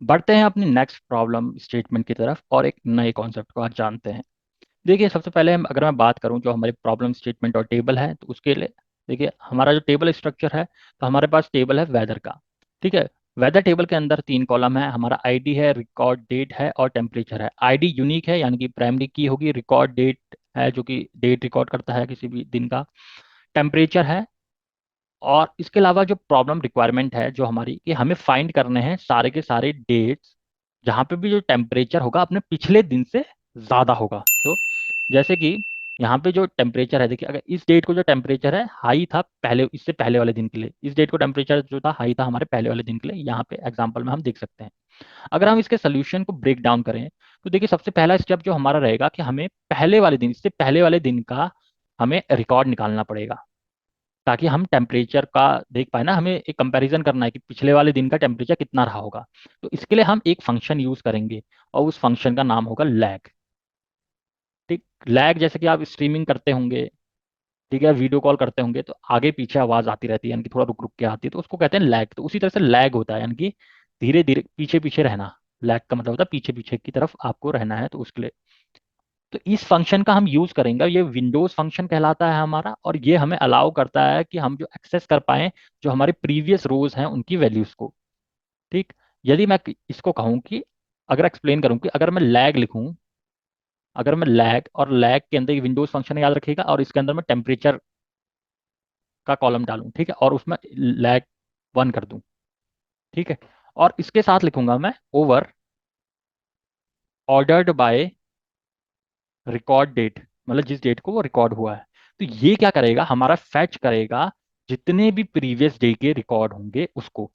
बढ़ते हैं अपनी नेक्स्ट प्रॉब्लम स्टेटमेंट की तरफ और एक नए कॉन्सेप्ट को आज जानते हैं। देखिए, सबसे पहले अगर मैं बात करूं जो हमारी प्रॉब्लम स्टेटमेंट और टेबल है, तो उसके लिए देखिए हमारा जो टेबल स्ट्रक्चर है, तो हमारे पास टेबल है वेदर का। ठीक है। वेदर टेबल के अंदर तीन कॉलम है, हमारा आईडी है, रिकॉर्ड डेट है और टेम्परेचर है। आईडी यूनिक है यानी कि प्राइमरी की होगी, रिकॉर्ड डेट है जो कि डेट रिकॉर्ड करता है किसी भी दिन का, टेम्परेचर है। और इसके अलावा जो प्रॉब्लम रिक्वायरमेंट है जो हमारी, कि हमें फाइंड करने हैं सारे के सारे डेट्स जहाँ पे भी जो टेम्परेचर होगा अपने पिछले दिन से ज़्यादा होगा। तो जैसे कि यहाँ पे जो टेम्परेचर है, देखिए अगर इस डेट को जो टेम्परेचर है हाई था पहले, इससे पहले वाले दिन के लिए, इस डेट को टेम्परेचर जो था हाई था हमारे पहले वाले दिन के लिए, यहाँ पे एग्जांपल में हम देख सकते हैं। अगर हम इसके सोल्यूशन को ब्रेक डाउन करें, तो देखिए सबसे पहला स्टेप जो हमारा रहेगा कि हमें पहले वाले दिन, इससे पहले वाले दिन का हमें रिकॉर्ड निकालना पड़ेगा, ताकि हम टेम्परेचर का देख पाए ना। हमें एक कंपैरिजन करना है कि पिछले वाले दिन का टेम्परेचर कितना रहा होगा। तो इसके लिए हम एक फंक्शन यूज करेंगे और उस फंक्शन का नाम होगा लैग। ठीक। लैग जैसे कि आप स्ट्रीमिंग करते होंगे, ठीक है, वीडियो कॉल करते होंगे, तो आगे पीछे आवाज आती रहती है, यानी कि थोड़ा रुक रुक के आती है, तो उसको कहते हैं लैग। तो उसी तरह से लैग होता है, यानी कि धीरे धीरे पीछे पीछे रहना। लैग का मतलब होता है पीछे पीछे की तरफ आपको रहना है, तो उसके लिए तो इस फंक्शन का हम यूज करेंगे। ये विंडोज फंक्शन कहलाता है हमारा, और ये हमें अलाउ करता है कि हम जो एक्सेस कर पाए जो हमारे प्रीवियस रोज हैं उनकी वैल्यूज को। ठीक। यदि मैं इसको कहूँ कि, अगर एक्सप्लेन करूँ कि अगर मैं लैग लिखूं, अगर मैं लैग और लैग के अंदर विंडोज फंक्शन याद रखिएगा, और इसके अंदर मैं टेम्परेचर का कॉलम डालूं, ठीक है, और उसमें लैग 1 कर दूं, ठीक है, और इसके साथ लिखूंगा मैं over ordered by record date, मतलब जिस डेट को वो रिकॉर्ड हुआ है। तो ये क्या करेगा, हमारा फैच करेगा जितने भी प्रीवियस डे के रिकॉर्ड होंगे उसको।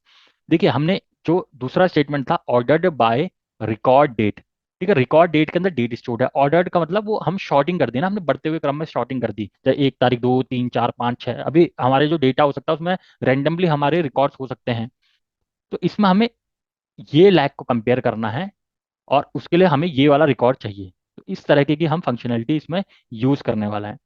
देखिए हमने जो दूसरा स्टेटमेंट था ऑर्डर्ड बाय रिकॉर्ड डेट, ठीक है, रिकॉर्ड डेट के अंदर डेट स्टोर्ड है। ऑर्डर्ड का मतलब वो हम शॉर्टिंग कर दी ना, हमने बढ़ते हुए क्रम में शॉर्टिंग कर दी, जैसे 1 तारीख, 2, 3, 4, 5, 6, अभी हमारे जो डेटा हो सकता है उसमें रेंडमली हमारे रिकॉर्ड्स हो सकते हैं। तो इसमें हमें ये लैग को कंपेयर करना है, और उसके लिए हमें ये वाला रिकॉर्ड चाहिए। तो इस तरह की हम फंक्शनैलिटी इसमें यूज करने वाला है।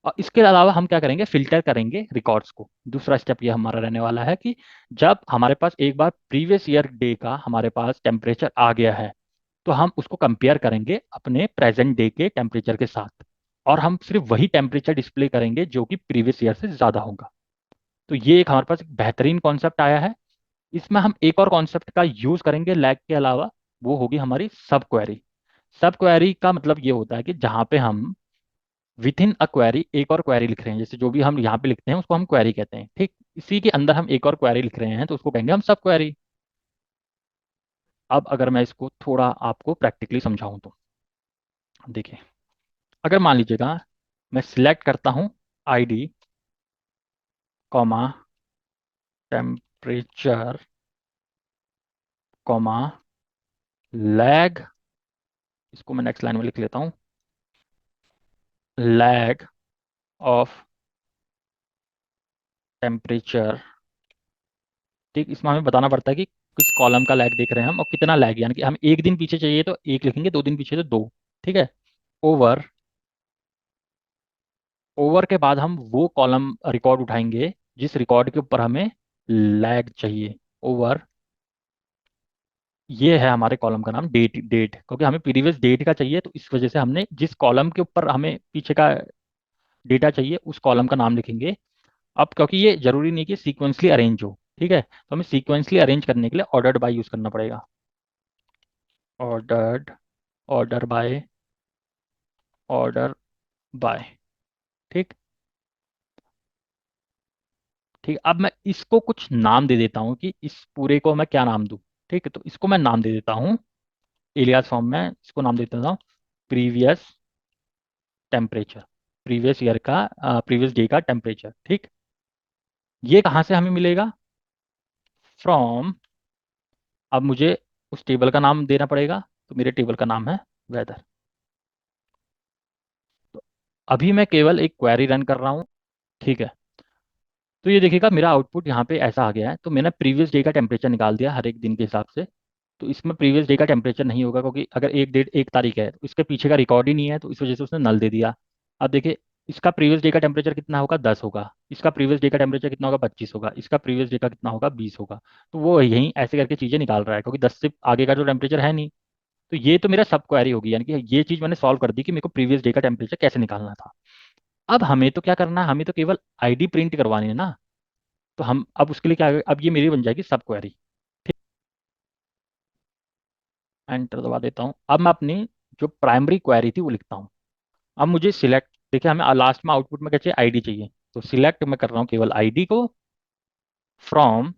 और इसके अलावा हम क्या करेंगे, फिल्टर करेंगे रिकॉर्ड्स को। दूसरा स्टेप ये हमारा रहने वाला है कि जब हमारे पास एक बार प्रीवियस ईयर डे का हमारे पास टेम्परेचर आ गया है, तो हम उसको कंपेयर करेंगे अपने प्रेजेंट डे के टेम्परेचर के साथ, और हम सिर्फ वही टेम्परेचर डिस्प्ले करेंगे जो कि प्रीवियस ईयर से ज़्यादा होगा। तो ये एक हमारे पास एक बेहतरीन कॉन्सेप्ट आया है। इसमें हम एक और कॉन्सेप्ट का यूज करेंगे लैग के अलावा, वो होगी हमारी सब क्वेरी। सब क्वेरी का मतलब ये होता है कि जहाँ पे हम विथ इन अ क्वेरी एक और क्वेरी लिख रहे हैं, जैसे जो भी हम यहाँ पे लिखते हैं उसको हम क्वेरी कहते हैं। ठीक। इसी के अंदर हम एक और क्वेरी लिख रहे हैं तो उसको कहेंगे हम सब क्वेरी। अब अगर मैं इसको थोड़ा आपको प्रैक्टिकली समझाऊं तो देखिए, अगर मान लीजिएगा मैं सिलेक्ट करता हूँ ID comma temperature comma lag, इसको मैं नेक्स्ट लाइन में लिख लेता हूँ, लैग ऑफ टेम्परेचर। ठीक। इसमें हमें बताना पड़ता है कि किस कॉलम का लैग देख रहे हैं हम और कितना लैग, यानी कि हम एक दिन पीछे चाहिए तो एक लिखेंगे, 2 दिन पीछे तो दो। ठीक है। ओवर, ओवर के बाद हम वो कॉलम रिकॉर्ड उठाएंगे जिस रिकॉर्ड के ऊपर हमें लैग चाहिए। ओवर, ये है हमारे कॉलम का नाम, डेट। डेट क्योंकि हमें प्रीवियस डेट का चाहिए, तो इस वजह से हमने जिस कॉलम के ऊपर हमें पीछे का डेटा चाहिए उस कॉलम का नाम लिखेंगे। अब क्योंकि ये जरूरी नहीं कि सीक्वेंसली अरेंज हो, ठीक है, तो हमें सीक्वेंसली अरेंज करने के लिए ऑर्डर्ड बाय यूज करना पड़ेगा। Ordered, order by, order by. ठीक। ठीक। अब मैं इसको कुछ नाम दे देता हूँ कि इस पूरे को मैं क्या नाम दूँ। ठीक है, तो इसको मैं नाम दे देता हूँ एलियास फॉर्म में, इसको नाम दे देता हूँ प्रीवियस टेम्परेचर, प्रीवियस ईयर का, प्रीवियस डे का टेम्परेचर। ठीक। ये कहाँ से हमें मिलेगा, फ्रॉम, अब मुझे उस टेबल का नाम देना पड़ेगा, तो मेरे टेबल का नाम है वेदर। तो अभी मैं केवल एक क्वेरी रन कर रहा हूँ। ठीक है। तो ये देखिएगा मेरा आउटपुट यहाँ पे ऐसा आ गया है, तो मैंने प्रीवियस डे का टेम्परेचर निकाल दिया हर एक दिन के हिसाब से। तो इसमें प्रीवियस डे का टेम्परेचर नहीं होगा, क्योंकि अगर एक डेट 1 तारीख है तो इसके पीछे का रिकॉर्ड ही नहीं है, तो इस वजह से उसने नल दे दिया। अब देखिए इसका प्रीवियस डे का टेम्परेचर कितना होगा, 10 होगा। इसका प्रीवियस डे का टेम्परेचर कितना होगा, 25 होगा। इसका प्रीवियस डे का कितना होगा, 20 होगा। तो वो यहीं ऐसे करके चीज़ें निकाल रहा है, क्योंकि 10 से आगे का जो टेम्परेचर है नहीं। तो ये तो मेरा सब क्वेरी होगी, यानी कि ये चीज़ मैंने सॉल्व कर दी कि मेरे को प्रीवियस डे का टेम्परेचर कैसे निकालना था। अब हमें तो क्या करना है, हमें तो केवल आईडी प्रिंट करवानी है ना। तो हम अब उसके लिए क्या, अब ये मेरी बन जाएगी सब क्वेरी। ठीक, एंटर दबा देता हूँ। अब मैं अपनी जो प्राइमरी क्वेरी थी वो लिखता हूँ। अब मुझे सिलेक्ट, देखिए हमें लास्ट में आउटपुट में क्या चाहिए, आईडी चाहिए। तो सिलेक्ट मैं कर रहा हूँ केवल आईडी को फ्रॉम,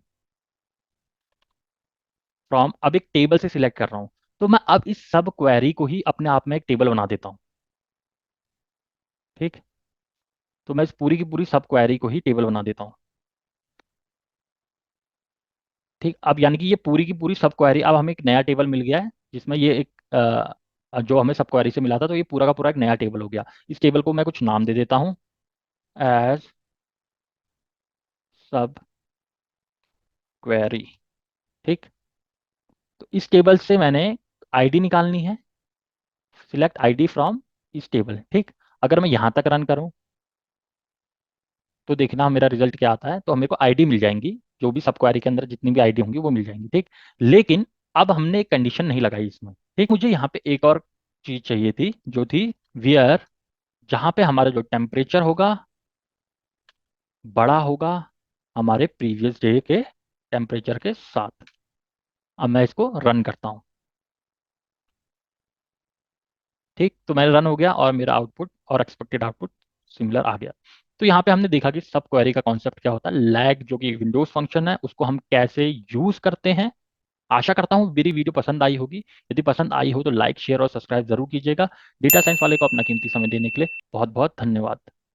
अब एक टेबल से सिलेक्ट कर रहा हूँ। तो मैं अब इस सब क्वेरी को ही अपने आप में एक टेबल बना देता हूँ। ठीक, तो मैं इस पूरी की पूरी सब क्वेरी को ही टेबल बना देता हूँ। ठीक, अब यानी कि ये पूरी की पूरी सब क्वेरी, अब हमें एक नया टेबल मिल गया है जिसमें ये एक जो हमें सब क्वेरी से मिला था, तो ये पूरा का पूरा एक नया टेबल हो गया। इस टेबल को मैं कुछ नाम दे देता हूँ, एज सब क्वेरी। ठीक, तो इस टेबल से मैंने आईडी निकालनी है, सिलेक्ट आईडी फ्रॉम इस टेबल। ठीक, अगर मैं यहाँ तक रन करूँ तो देखना मेरा रिजल्ट क्या आता है। तो मेरे को आईडी मिल जाएंगी, जो भी सब क्वेरी के अंदर जितनी भी आईडी होंगी वो मिल जाएंगी। ठीक, लेकिन अब हमने एक कंडीशन नहीं लगाई इसमें। ठीक, मुझे यहाँ पे एक और चीज चाहिए थी, जो थी वियर, जहाँ पे हमारा जो टेम्परेचर होगा बड़ा होगा हमारे प्रीवियस डे के टेम्परेचर के साथ। अब मैं इसको रन करता हूँ। ठीक, तो मेरा रन हो गया और मेरा आउटपुट और एक्सपेक्टेड आउटपुट सिमिलर आ गया। तो यहाँ पे हमने देखा कि सब क्वेरी का कॉन्सेप्ट क्या होता है, लैग जो कि विंडोज फंक्शन है उसको हम कैसे यूज करते हैं। आशा करता हूँ मेरी वीडियो पसंद आई होगी। यदि पसंद आई हो तो लाइक शेयर और सब्सक्राइब जरूर कीजिएगा। डेटा साइंस वाले को अपना कीमती समय देने के लिए बहुत बहुत धन्यवाद।